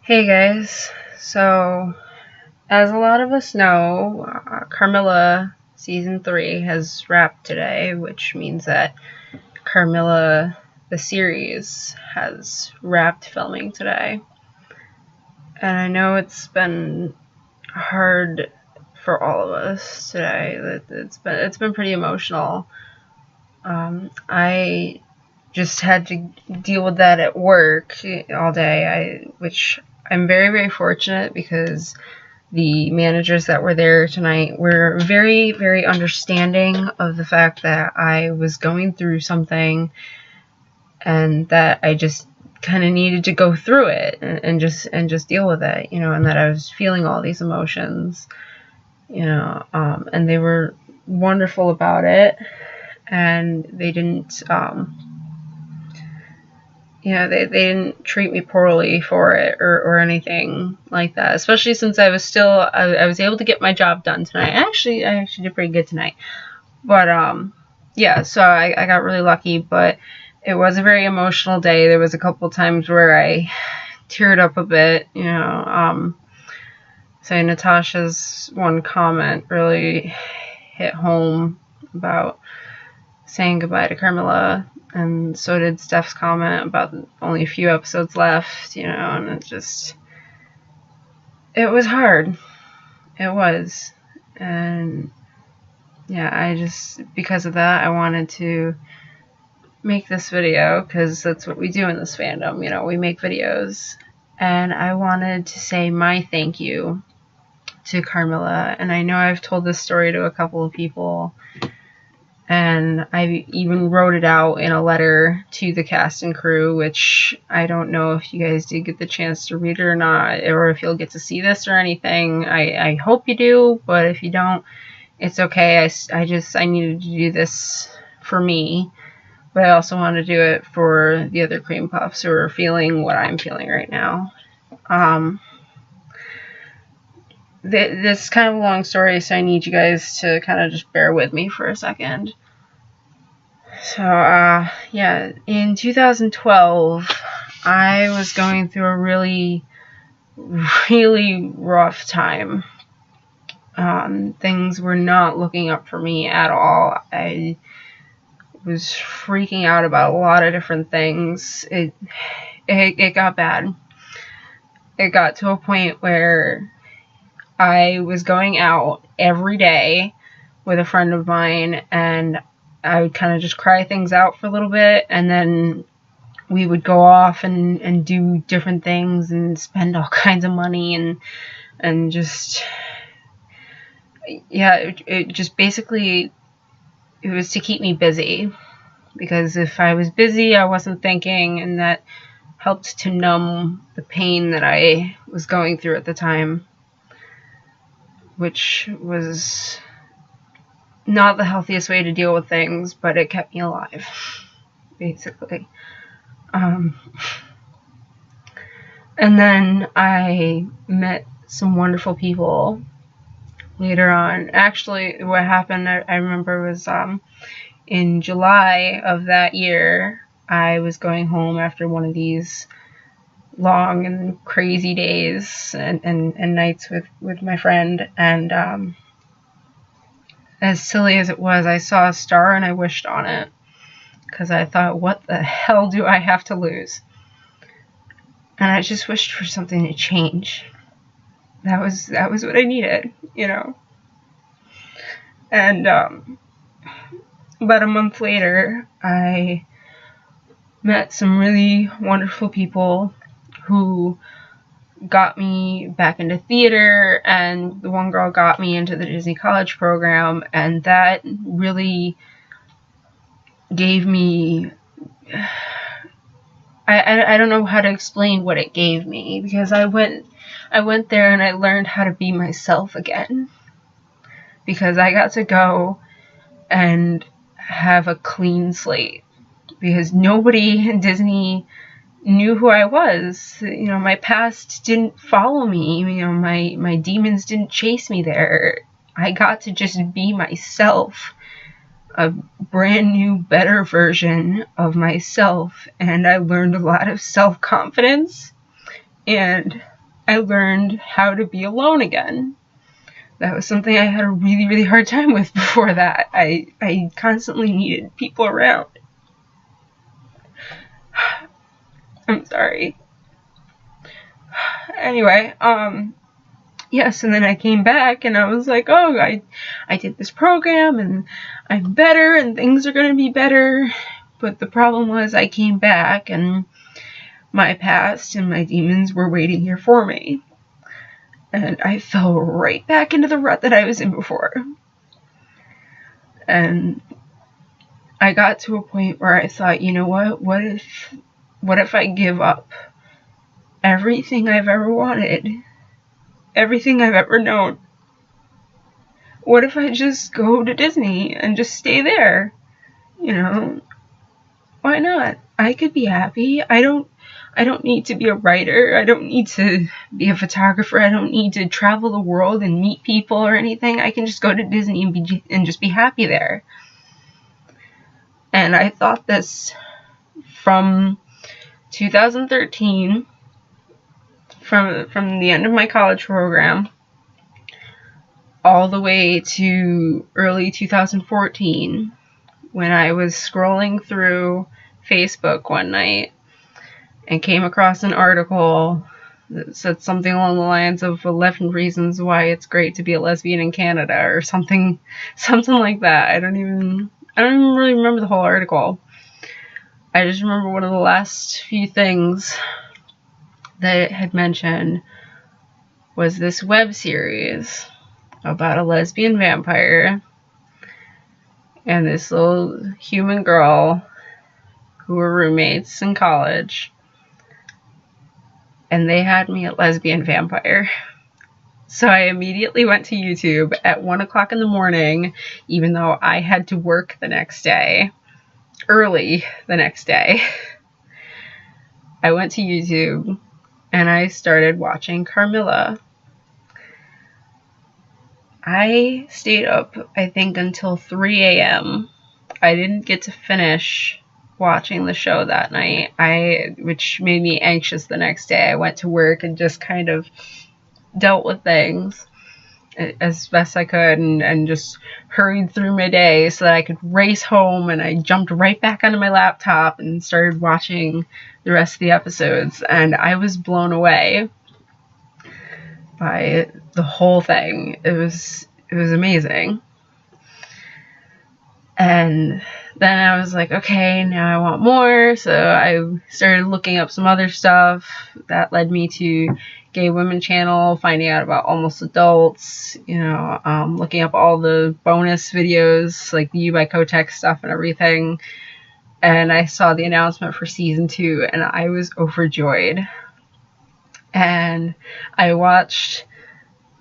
Hey guys, so as a lot of us know, Carmilla season 3 has wrapped today, which means that Carmilla the series has wrapped filming today. And I know it's been hard for all of us today. It's been pretty emotional. I just had to deal with that at work all day, which I'm very, very fortunate because the managers that were there tonight were very, very understanding of the fact that I was going through something and that I just kind of needed to go through it and just deal with it, and that I was feeling all these emotions, and they were wonderful about it, and they didn't they didn't treat me poorly for it or anything like that, especially since I was able to get my job done tonight. I actually did pretty good tonight. But, yeah, so I got really lucky, but it was a very emotional day. There was a couple times where I teared up a bit, So Natasha's one comment really hit home about saying goodbye to Carmilla, and so did Steph's comment about only a few episodes left, and it was hard. It was. And yeah, because of that, I wanted to make this video, because that's what we do in this fandom, we make videos. And I wanted to say my thank you to Carmilla, and I know I've told this story to a couple of people, and I even wrote it out in a letter to the cast and crew, which I don't know if you guys did get the chance to read it or not, or if you'll get to see this or anything. I hope you do, but if you don't, it's okay. I needed to do this for me, but I also want to do it for the other cream puffs who are feeling what I'm feeling right now. This is kind of a long story, so I need you guys to kind of just bear with me for a second. So, yeah, in 2012, I was going through a really, really rough time. Things were not looking up for me at all. I was freaking out about a lot of different things. It got bad. It got to a point where I was going out every day with a friend of mine, and I would kind of just cry things out for a little bit, and then we would go off and do different things and spend all kinds of money and just, yeah, it just basically, it was to keep me busy, because if I was busy, I wasn't thinking, and that helped to numb the pain that I was going through at the time, which was not the healthiest way to deal with things, but it kept me alive, basically. And then I met some wonderful people later on. Actually, what happened, I remember, was in July of that year, I was going home after one of these long and crazy days and nights with my friend, and as silly as it was, I saw a star and I wished on it, because I thought, what the hell do I have to lose? And I just wished for something to change. That was what I needed, And about a month later, I met some really wonderful people who got me back into theater, and the one girl got me into the Disney College program, and that really gave me, I don't know how to explain what it gave me, because I went there and I learned how to be myself again, because I got to go and have a clean slate, because nobody in Disney knew who I was. My past didn't follow me. My demons didn't chase me there. I got to just be myself, a brand new, better version of myself, and I learned a lot of self-confidence, and I learned how to be alone again. That was something I had a really, really hard time with before that. I constantly needed people around. I'm sorry. Anyway, yes, and then I came back and I was like, oh, I did this program and I'm better and things are going to be better. But the problem was I came back and my past and my demons were waiting here for me. And I fell right back into the rut that I was in before. And I got to a point where I thought, you know what? What if I give up everything I've ever wanted? Everything I've ever known? What if I just go to Disney and just stay there? You know, why not? I could be happy. I don't need to be a writer. I don't need to be a photographer. I don't need to travel the world and meet people or anything. I can just go to Disney and just be happy there. And I thought this from 2013, from the end of my college program, all the way to early 2014, when I was scrolling through Facebook one night and came across an article that said something along the lines of 11 reasons why it's great to be a lesbian in Canada, or something like that. I don't even really remember the whole article. I just remember one of the last few things that it had mentioned was this web series about a lesbian vampire and this little human girl who were roommates in college, and they had me at lesbian vampire. So I immediately went to YouTube at 1 o'clock in the morning, even though I had to work the next day, early the next day. I went to YouTube and I started watching Carmilla. I stayed up, I think, until 3 a.m. I didn't get to finish watching the show that night, which made me anxious the next day. I went to work and just kind of dealt with things as best I could and just hurried through my day so that I could race home, and I jumped right back onto my laptop and started watching the rest of the episodes, and I was blown away by the whole thing. It was amazing. And then I was like, okay, now I want more. So I started looking up some other stuff that led me to Gay Women Channel, finding out about Almost Adults, looking up all the bonus videos, like the U by Kotex stuff and everything. And I saw the announcement for season 2, and I was overjoyed. And I watched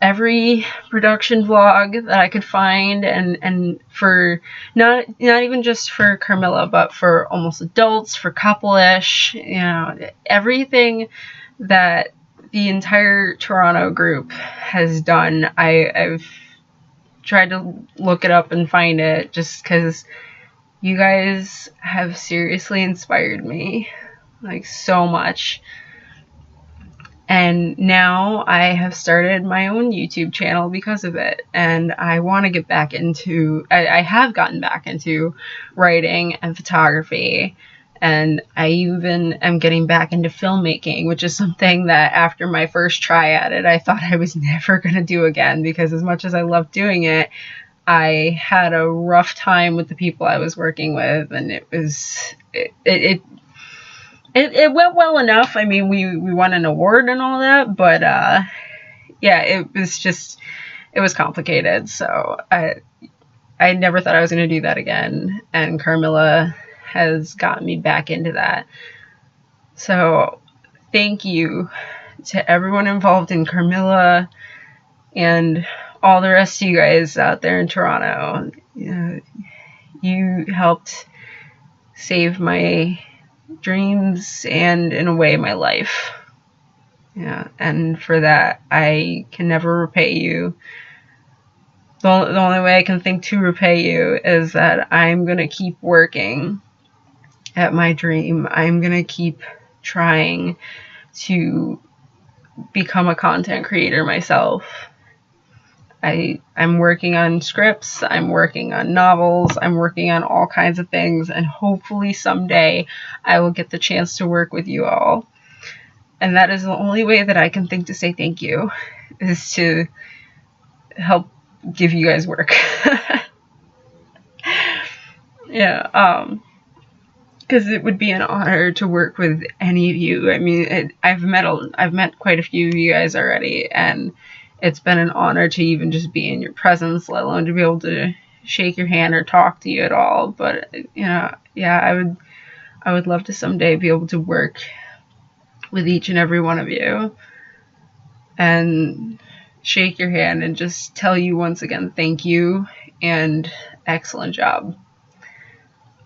every production vlog that I could find, and for not even just for Carmilla, but for Almost Adults, for Couple-ish, everything that the entire Toronto group has done. I've tried to look it up and find it, just because you guys have seriously inspired me, like, so much. And now I have started my own YouTube channel because of it. And I want to get back into, I have gotten back into writing and photography. And I even am getting back into filmmaking, which is something that after my first try at it, I thought I was never going to do again. Because as much as I loved doing it, I had a rough time with the people I was working with. And it went well enough. I mean, we won an award and all that, but yeah, it was complicated. So I never thought I was going to do that again, and Carmilla has gotten me back into that. So thank you to everyone involved in Carmilla and all the rest of you guys out there in Toronto. You helped save my dreams and, in a way, my life. Yeah, and for that, I can never repay you. The only way I can think to repay you is that I'm going to keep working at my dream. I'm going to keep trying to become a content creator myself. I'm working on scripts, I'm working on novels, I'm working on all kinds of things, and hopefully someday I will get the chance to work with you all. And that is the only way that I can think to say thank you, is to help give you guys work. Yeah, because it would be an honor to work with any of you. I mean, I've met quite a few of you guys already, and it's been an honor to even just be in your presence, let alone to be able to shake your hand or talk to you at all. But yeah, I would love to someday be able to work with each and every one of you and shake your hand and just tell you once again thank you and excellent job.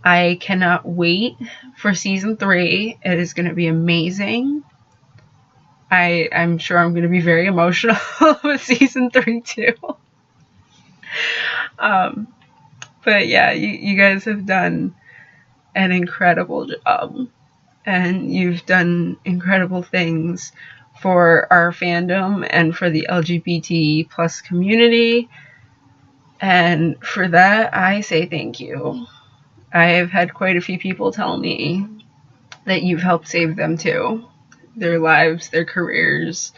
I cannot wait for season 3. It is going to be amazing. I'm sure I'm going to be very emotional with season 3 too. But yeah, you guys have done an incredible job, and you've done incredible things for our fandom and for the LGBT plus community, and for that I say thank you. I have had quite a few people tell me that you've helped save them too. Their lives, their careers.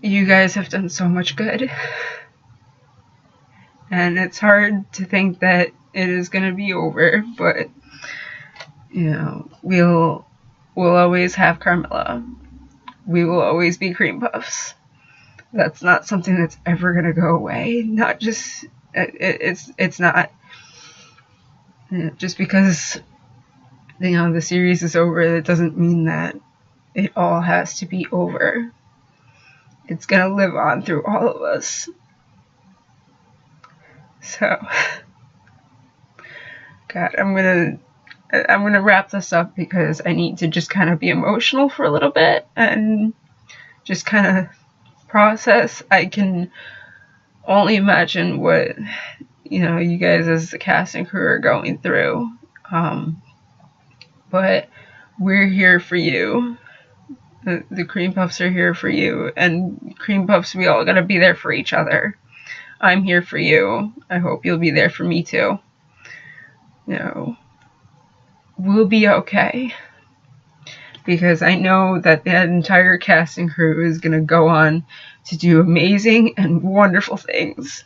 You guys have done so much good. And it's hard to think that it is going to be over, but you know, we'll always have Carmilla. We will always be Cream Puffs. That's not something that's ever going to go away. Not just it's not, you know, just because, you know, the series is over, that doesn't mean that it all has to be over. It's going to live on through all of us. So, God, I'm gonna wrap this up because I need to just kind of be emotional for a little bit and just kind of process. I can only imagine what, you know, you guys as the cast and crew are going through. But we're here for you. The Cream Puffs are here for you, and Cream Puffs, we all gotta be there for each other. I'm here for you. I hope you'll be there for me too. You know, we'll be okay. Because I know that that entire cast and crew is going to go on to do amazing and wonderful things.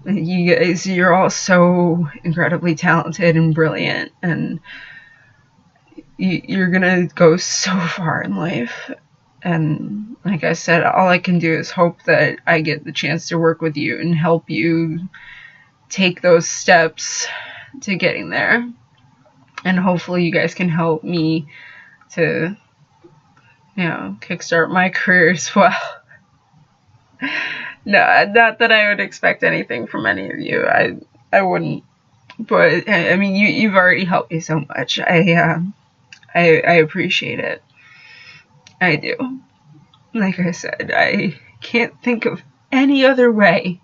You guys, you're all so incredibly talented and brilliant, and you're going to go so far in life. And like I said, all I can do is hope that I get the chance to work with you and help you take those steps to getting there. And hopefully you guys can help me to, you know, kickstart my career as well. No, not that I would expect anything from any of you. I wouldn't. But I mean, you've already helped me so much. I appreciate it. I do. Like I said, I can't think of any other way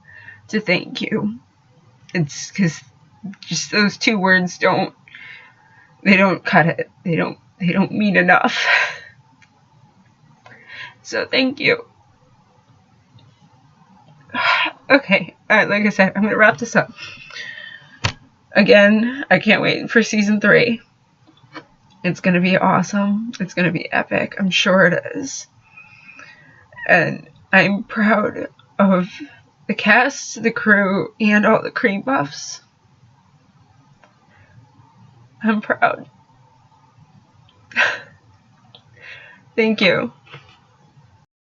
to thank you. It's because just those two words don't cut it. They don't mean enough. So thank you. Okay, like I said, I'm gonna wrap this up. Again, I can't wait for season 3. It's gonna be awesome. It's gonna be epic. I'm sure it is. And I'm proud of the cast, the crew, and all the Cream Puffs. I'm proud. Thank you.